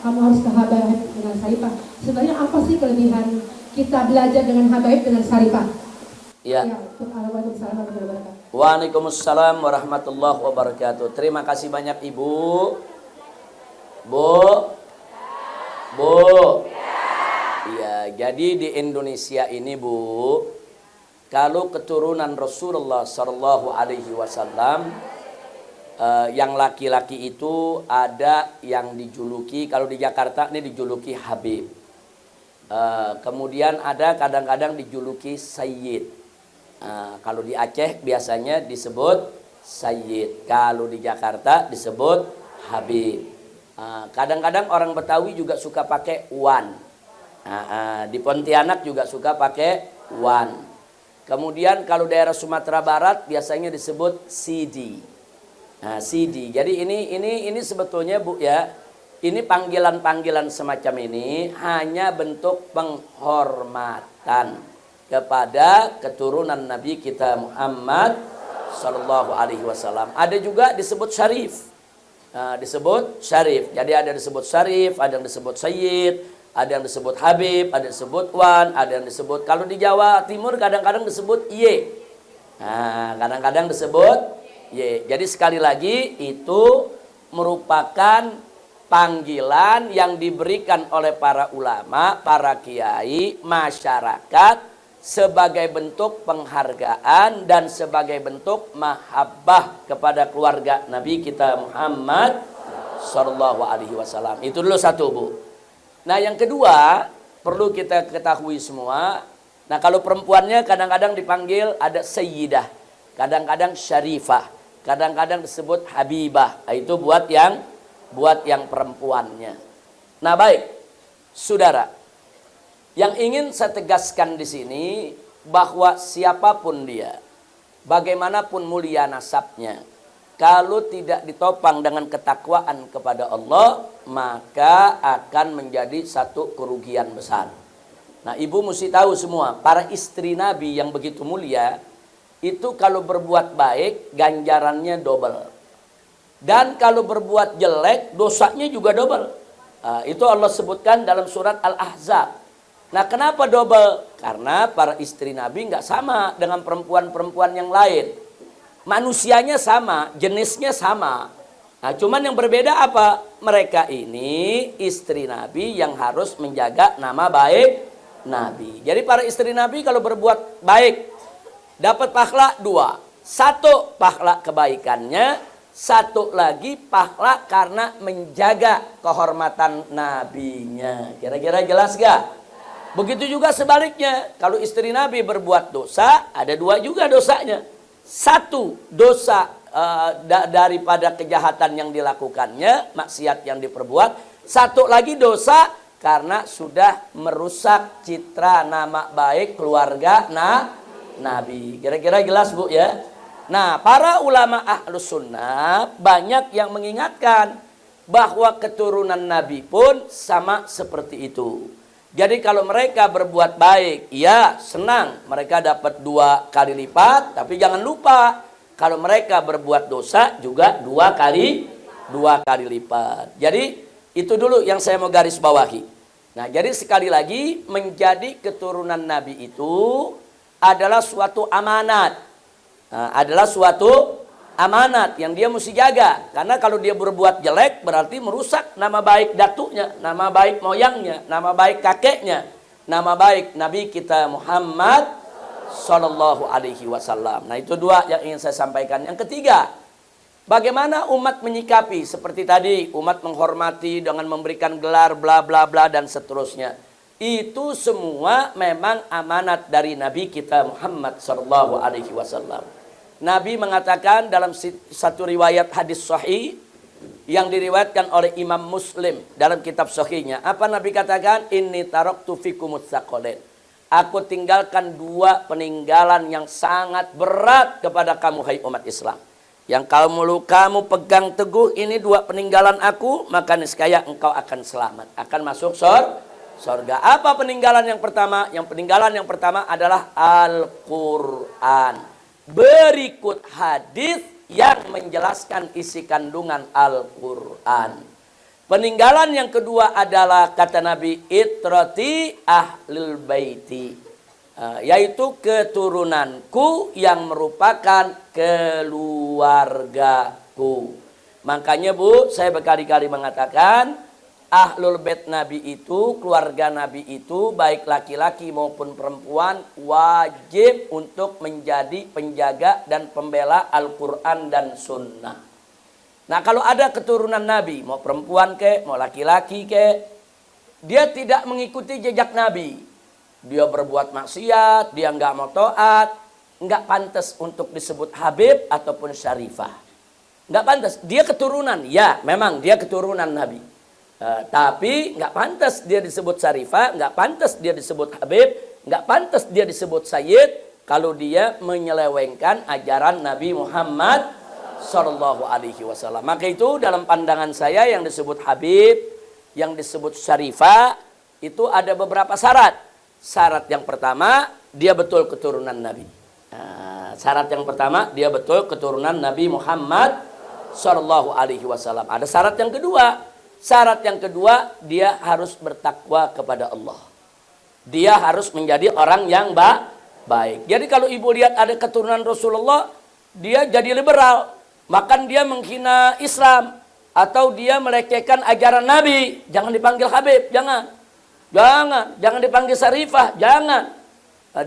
kamu harus ke Habaib dengan Saripah. Sebenarnya apa sih kelebihan kita belajar dengan Habaib dengan Saripah? Ya. Waalaikumsalam warahmatullahi wabarakatuh. Waalaikumsalam warahmatullahi wabarakatuh. Terima kasih banyak Ibu. Bu. Iya, jadi di Indonesia ini Bu, kalau keturunan Rasulullah Shallallahu Alaihi Wasallam, yang laki-laki itu ada yang dijuluki, kalau di Jakarta ini dijuluki Habib. Kemudian ada kadang-kadang dijuluki Sayyid. Kalau di Aceh biasanya disebut Sayyid. Kalau di Jakarta disebut Habib. Kadang-kadang orang Betawi juga suka pakai Wan. Di Pontianak juga suka pakai Wan. Kemudian kalau daerah Sumatera Barat biasanya disebut Sidi. Sidi. Jadi ini sebetulnya Bu ya, ini panggilan-panggilan semacam ini hanya bentuk penghormatan kepada keturunan Nabi kita Muhammad Sallallahu Alaihi Wasallam. Ada juga disebut Syarif, disebut Syarif. Jadi ada disebut Syarif, ada yang disebut Sayyid, ada yang disebut Habib, ada yang disebut Wan, ada yang disebut, kalau di Jawa Timur kadang-kadang disebut Ye. Kadang-kadang disebut Ye. Jadi sekali lagi itu merupakan panggilan yang diberikan oleh para ulama, para kiai, masyarakat sebagai bentuk penghargaan dan sebagai bentuk mahabbah kepada keluarga Nabi kita Muhammad Sallallahu Alaihi Wasallam. Itu dulu satu Bu. Nah yang kedua perlu kita ketahui semua. Nah kalau perempuannya kadang-kadang dipanggil ada Sayyidah, kadang-kadang Syarifah, kadang-kadang disebut Habibah. Itu buat yang perempuannya. Nah baik, saudara. Yang ingin saya tegaskan di sini bahwa siapapun dia, bagaimanapun mulia nasabnya, kalau tidak ditopang dengan ketakwaan kepada Allah, maka akan menjadi satu kerugian besar. Nah, Ibu mesti tahu semua, para istri Nabi yang begitu mulia, itu kalau berbuat baik, ganjarannya double. Dan kalau berbuat jelek, dosanya juga double. Itu Allah sebutkan dalam surat Al-Ahzab. Nah kenapa double? Karena para istri Nabi nggak sama dengan perempuan-perempuan yang lain. Manusianya sama, jenisnya sama. Nah cuman yang berbeda apa? Mereka ini istri Nabi yang harus menjaga nama baik Nabi. Jadi para istri Nabi kalau berbuat baik dapat pahala 2. 1 pahala kebaikannya, 1 lagi pahala karena menjaga kehormatan nabinya. Kira-kira jelas gak? Begitu juga sebaliknya, kalau istri Nabi berbuat dosa, ada 2 juga dosanya. 1 dosa daripada kejahatan yang dilakukannya, maksiat yang diperbuat. 1 lagi dosa karena sudah merusak citra nama baik keluarga Nabi. Kira-kira jelas Bu ya? Nah, para ulama Ahlus Sunnah banyak yang mengingatkan bahwa keturunan Nabi pun sama seperti itu. Jadi kalau mereka berbuat baik, ya senang, mereka dapat 2 kali lipat. Tapi jangan lupa, kalau mereka berbuat dosa juga 2 kali lipat. Jadi itu dulu yang saya mau garis bawahi. Nah jadi sekali lagi, menjadi keturunan Nabi itu adalah suatu amanat. Adalah suatu amanat yang dia mesti jaga. Karena kalau dia berbuat jelek berarti merusak nama baik datuknya, nama baik moyangnya, nama baik kakeknya, nama baik Nabi kita Muhammad Sallallahu Alaihi Wasallam. Nah itu 2 yang ingin saya sampaikan. Yang ketiga, bagaimana umat menyikapi seperti tadi, umat menghormati dengan memberikan gelar bla bla bla dan seterusnya. Itu semua memang amanat dari Nabi kita Muhammad Sallallahu Alaihi Wasallam. Nabi mengatakan dalam satu riwayat hadis sahih yang diriwayatkan oleh Imam Muslim dalam kitab sahihnya. Apa Nabi katakan? Inni taraktu fikumut tsaqalain. Aku tinggalkan 2 peninggalan yang sangat berat kepada kamu hai umat Islam. Yang kamu pegang teguh ini 2 peninggalan aku, maka niscaya engkau akan selamat, akan masuk surga. Apa peninggalan yang pertama? Yang peninggalan yang pertama adalah Al-Qur'an. Berikut hadis yang menjelaskan isi kandungan Al-Quran. Peninggalan yang kedua adalah kata Nabi itrati ahlul baiti, yaitu keturunanku yang merupakan keluargaku. Makanya Bu, saya berkali-kali mengatakan ahlul bait Nabi itu, keluarga Nabi itu, baik laki-laki maupun perempuan, wajib untuk menjadi penjaga dan pembela Al-Quran dan Sunnah. Nah, kalau ada keturunan Nabi, mau perempuan ke, mau laki-laki ke, dia tidak mengikuti jejak Nabi. Dia berbuat maksiat, dia nggak mau taat, nggak pantas untuk disebut Habib ataupun Syarifah. Nggak pantas. Dia keturunan, ya memang dia keturunan Nabi. Tapi nggak pantas dia disebut Syarifah, nggak pantas dia disebut Habib, nggak pantas dia disebut Sayyid kalau dia menyelewengkan ajaran Nabi Muhammad Sallallahu Alaihi Wasallam. Maka itu dalam pandangan saya yang disebut Habib, yang disebut Syarifah itu ada beberapa syarat. Syarat yang pertama, dia betul keturunan Nabi. Syarat yang pertama, dia betul keturunan Nabi Muhammad Sallallahu Alaihi Wasallam. Ada syarat yang kedua. Syarat yang kedua, dia harus bertakwa kepada Allah. Dia harus menjadi orang yang baik. Jadi kalau ibu lihat ada keturunan Rasulullah, dia jadi liberal. Makan dia menghina Islam atau dia melecehkan ajaran Nabi, jangan dipanggil Habib, jangan dipanggil Syarifah, jangan.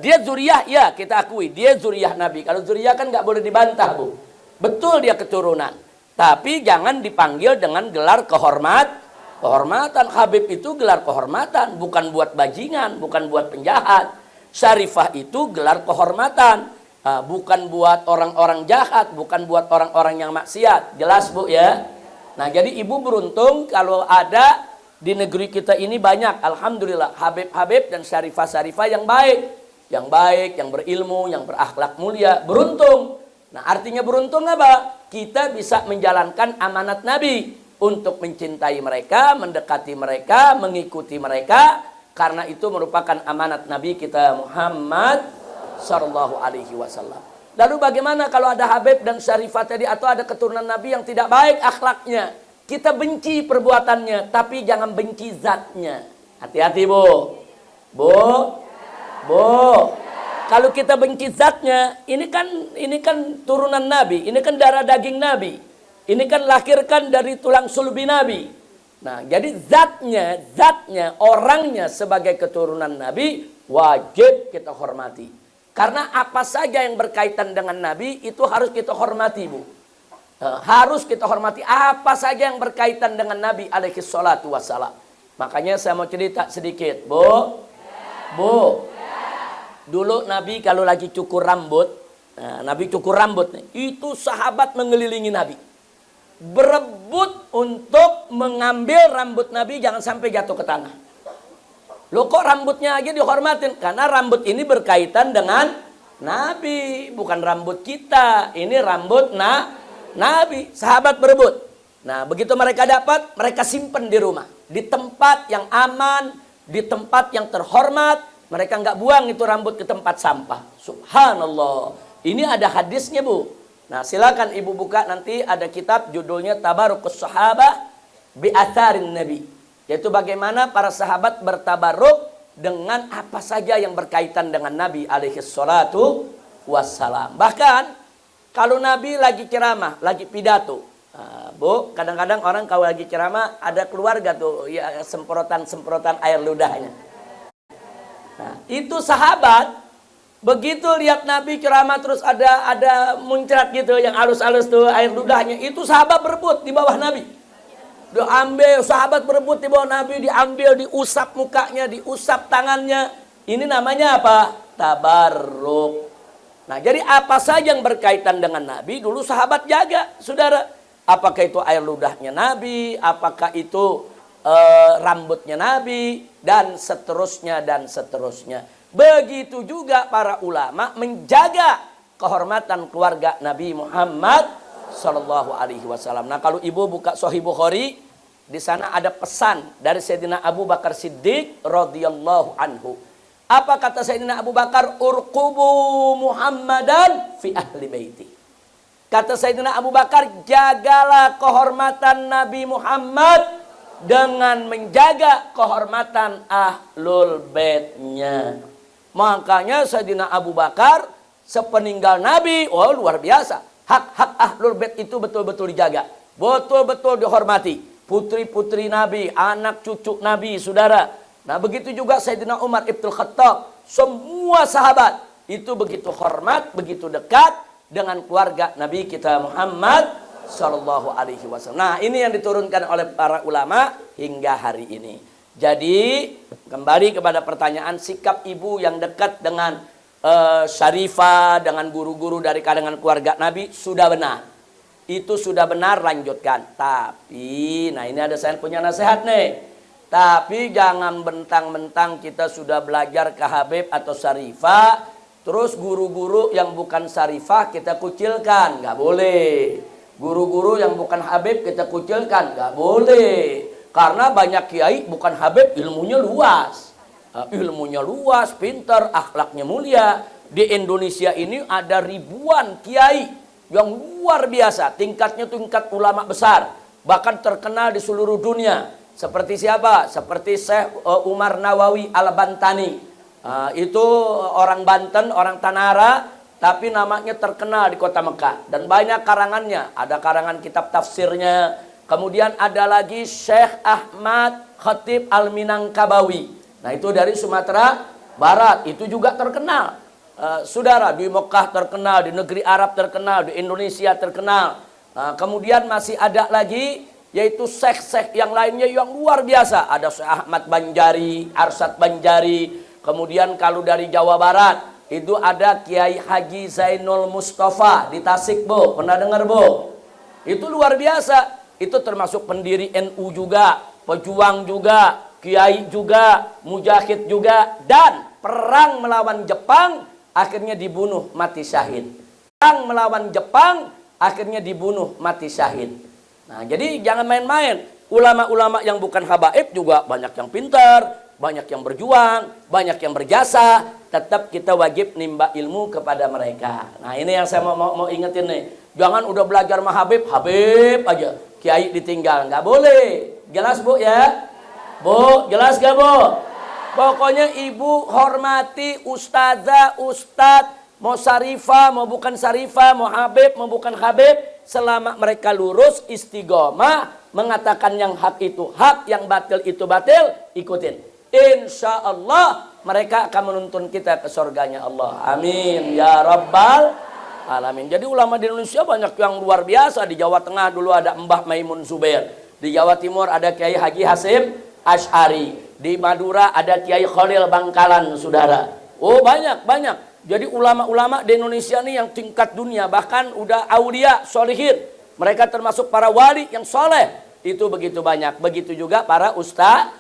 Dia zuriyah, ya kita akui dia zuriyah Nabi. Kalau zuriyah kan nggak boleh dibantah Bu, betul dia keturunan, tapi jangan dipanggil dengan gelar kehormatan. Habib itu gelar kehormatan, bukan buat bajingan, bukan buat penjahat. Syarifah itu gelar kehormatan. Bukan buat orang-orang jahat, bukan buat orang-orang yang maksiat. Jelas Bu ya. Nah jadi ibu beruntung kalau ada di negeri kita ini banyak, alhamdulillah, Habib-Habib dan Syarifah-Syarifah yang baik, yang berilmu, yang berakhlak mulia. Beruntung. Nah artinya beruntung apa? Kita bisa menjalankan amanat Nabi untuk mencintai mereka, mendekati mereka, mengikuti mereka, karena itu merupakan amanat Nabi kita Muhammad Sallallahu Alaihi Wasallam. Lalu bagaimana kalau ada Habib dan Syarifah tadi atau ada keturunan Nabi yang tidak baik akhlaknya? Kita benci perbuatannya, tapi jangan benci zatnya. Hati-hati Bu. Kalau kita benci zatnya, ini kan turunan Nabi, ini kan darah daging Nabi, ini kan lahirkan dari tulang sulbi Nabi. Nah, jadi zatnya, orangnya sebagai keturunan Nabi wajib kita hormati. Karena apa saja yang berkaitan dengan Nabi itu harus kita hormati Bu. Harus kita hormati apa saja yang berkaitan dengan Nabi alaihi salatu wassalam. Makanya saya mau cerita sedikit Bu. Dulu Nabi kalau lagi cukur rambut, Nabi cukur rambut nih, itu sahabat mengelilingi Nabi, berebut untuk mengambil rambut Nabi jangan sampai jatuh ke tanah. Loh kok rambutnya aja dihormatin? Karena rambut ini berkaitan dengan Nabi, bukan rambut kita. Ini rambut Nabi. Sahabat berebut. Nah begitu mereka dapat, mereka simpen di rumah, di tempat yang aman, di tempat yang terhormat. Mereka nggak buang itu rambut ke tempat sampah. Subhanallah. Ini ada hadisnya Bu. Nah silakan ibu buka, nanti ada kitab judulnya Tabarukus Sahabah bi Atharin Nabi. Yaitu bagaimana para sahabat bertabaruk dengan apa saja yang berkaitan dengan Nabi alaihi salatu wassalam. Bahkan kalau Nabi lagi ceramah, lagi pidato, Bu, kadang-kadang orang kalau lagi ceramah ada keluarga tuh ya semprotan air ludahnya. Nah, itu sahabat begitu lihat Nabi ceramah terus ada muncrat gitu yang halus-halus tuh air ludahnya, itu sahabat berebut di bawah Nabi. Diambil, sahabat berebut di bawah Nabi, diambil, diusap mukanya, diusap tangannya. Ini namanya apa? Tabarruk. Nah, jadi apa saja yang berkaitan dengan Nabi, dulu sahabat jaga, saudara. Apakah itu air ludahnya Nabi, apakah itu rambutnya Nabi, dan seterusnya, dan seterusnya. Begitu juga para ulama menjaga kehormatan keluarga Nabi Muhammad Sallallahu Alaihi Wasallam. Nah, kalau ibu buka Sahih Bukhari, di sana ada pesan dari Sayyidina Abu Bakar Siddiq radhiyallahu anhu. Apa kata Sayyidina Abu Bakar? Urqubu Muhammadan fi ahli baiti. Kata Sayyidina Abu Bakar, jagalah kehormatan Nabi Muhammad dengan menjaga kehormatan ahlul baitnya. Makanya Sayyidina Abu Bakar sepeninggal Nabi, oh luar biasa. Hak-hak ahlul bait itu betul-betul dijaga, betul-betul dihormati. Putri-putri Nabi, anak cucu Nabi, saudara. Nah begitu juga Sayyidina Umar Ibn Khattab. Semua sahabat itu begitu hormat, begitu dekat dengan keluarga Nabi kita Muhammad Sallallahu Alaihi Wasallam. Nah ini yang diturunkan oleh para ulama hingga hari ini. Jadi kembali kepada pertanyaan, sikap ibu yang dekat dengan Syarifah, dengan guru-guru dari kalangan keluarga Nabi sudah benar. Itu sudah benar, lanjutkan. Tapi, nah ini ada saya punya nasihat nih. Tapi jangan bentang-bentang kita sudah belajar ke Habib atau Syarifah, terus guru-guru yang bukan Syarifah kita kucilkan, nggak boleh. Guru-guru yang bukan Habib kita kucilkan, nggak boleh. Karena banyak kiai bukan Habib, ilmunya luas. Ilmunya luas, pintar, akhlaknya mulia. Di Indonesia ini ada ribuan kiai yang luar biasa. Tingkatnya tingkat ulama besar. Bahkan terkenal di seluruh dunia. Seperti siapa? Seperti Syekh Umar Nawawi Al-Bantani. Itu orang Banten, orang Tanara. Tapi namanya terkenal di kota Mekah. Dan banyak karangannya. Ada karangan kitab tafsirnya. Kemudian ada lagi Syekh Ahmad Khatib Al-Minangkabawi. Nah itu dari Sumatera Barat. Itu juga terkenal. Saudara, di Mekah terkenal, di negeri Arab terkenal, di Indonesia terkenal. Kemudian masih ada lagi, yaitu syekh-syekh yang lainnya yang luar biasa. Ada Syekh Ahmad Banjari, Arsad Banjari. Kemudian kalau dari Jawa Barat, itu ada Kiai Haji Zainul Mustafa di Tasik, Bu. Pernah dengar, Bu? Itu luar biasa. Itu termasuk pendiri NU juga, pejuang juga, kiai juga, mujahid juga, dan perang melawan Jepang akhirnya dibunuh mati syahid. Perang melawan Jepang akhirnya dibunuh mati syahid. Nah, jadi jangan main-main. Ulama-ulama yang bukan habaib juga banyak yang pintar, banyak yang berjuang, banyak yang berjasa. Tetap kita wajib nimba ilmu kepada mereka. Nah, ini yang saya mau ingetin nih. Jangan udah belajar sama Habib, Habib aja. Kiai ditinggal, nggak boleh. Jelas, Bu, ya? Bu, jelas gak, Bu? Pokoknya ibu hormati ustazah, ustadz, mau Syarifah, mau bukan Syarifah, mau Habib, mau bukan Habib, selama mereka lurus, istiqomah, mengatakan yang hak itu hak, yang batil itu batil, ikutin. Insya Allah mereka akan menuntun kita ke surganya Allah. Amin ya Rabbal Alamin. Jadi ulama di Indonesia banyak yang luar biasa. Di Jawa Tengah dulu ada Mbah Maimun Zubair. Di Jawa Timur ada Kiai Haji Hasim Asy'ari. Di Madura ada Kiai Khalil Bangkalan, saudara. Oh banyak. Jadi ulama-ulama di Indonesia nih yang tingkat dunia. Bahkan udah aulia, solihin. Mereka termasuk para wali yang soleh. Itu begitu banyak. Begitu juga para ustazah.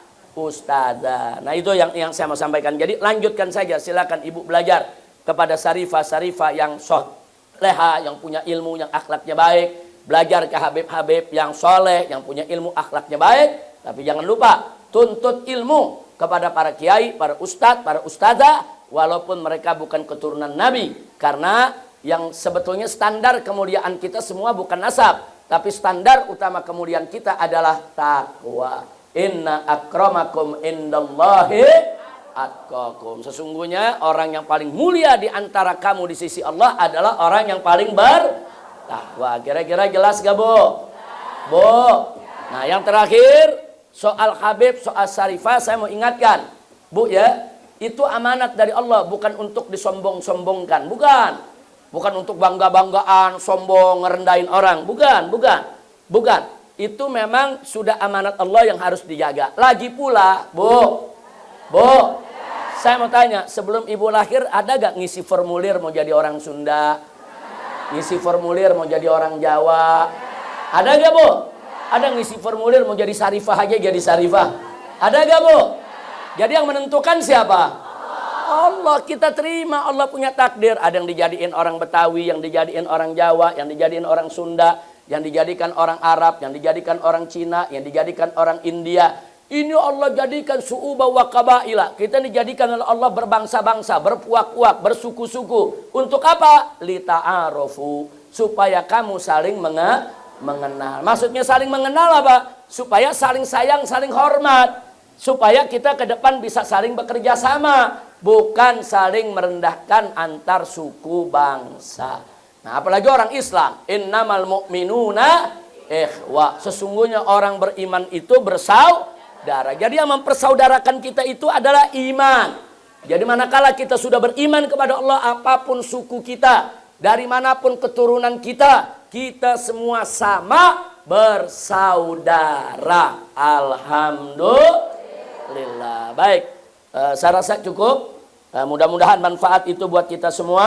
Nah itu yang saya mau sampaikan. Jadi lanjutkan saja. Silakan ibu belajar kepada Syarifah yang soleha, yang punya ilmu, yang akhlaknya baik. Belajar ke Habib-Habib yang soleh, yang punya ilmu, akhlaknya baik. Tapi jangan lupa tuntut ilmu kepada para kiai, para ustadz, para ustazah, walaupun mereka bukan keturunan Nabi. Karena yang sebetulnya standar kemuliaan kita semua bukan nasab, tapi standar utama kemuliaan kita adalah takwa. Inna akramakum indallahi atqakum. Sesungguhnya orang yang paling mulia di antara kamu di sisi Allah adalah orang yang paling bertakwa. Kira-kira jelas gak, Bu? Bu. Nah, yang terakhir soal Habib, soal Syarifah, saya mau ingatkan, Bu, ya, itu amanat dari Allah, bukan untuk disombong-sombongkan, bukan untuk bangga-banggaan, sombong, ngerendahin orang, bukan. Itu memang sudah amanat Allah yang harus dijaga. Lagi pula, Bu, saya mau tanya, sebelum ibu lahir ada gak ngisi formulir mau jadi orang Sunda, ngisi formulir mau jadi orang Jawa, ada gak, Bu? Ada ngisi formulir mau jadi Syarifah aja jadi Syarifah. Ada gak, Bu? Jadi yang menentukan siapa? Allah. Kita terima, Allah punya takdir. Ada yang dijadiin orang Betawi, yang dijadiin orang Jawa, yang dijadiin orang Sunda, yang dijadikan orang Arab, yang dijadikan orang Cina, yang dijadikan orang India. Ini Allah jadikan su'uba wa qabaila. Kita dijadikan oleh Allah berbangsa-bangsa, berpuak-puak, bersuku-suku. Untuk apa? Lita'arofu. Supaya kamu saling mengenal. Maksudnya saling mengenal apa? Supaya saling sayang, saling hormat. Supaya kita ke depan bisa saling bekerja sama. Bukan saling merendahkan antar suku bangsa. Nah, apalagi orang Islam. Innamal mu'minuna ikhwah. Sesungguhnya orang beriman itu bersaudara. Jadi yang mempersaudarakan kita itu adalah iman. Jadi manakala kita sudah beriman kepada Allah, apapun suku kita, dari manapun keturunan kita, kita semua sama bersaudara. Alhamdulillah. Baik, saya rasa cukup. Mudah-mudahan manfaat itu buat kita semua.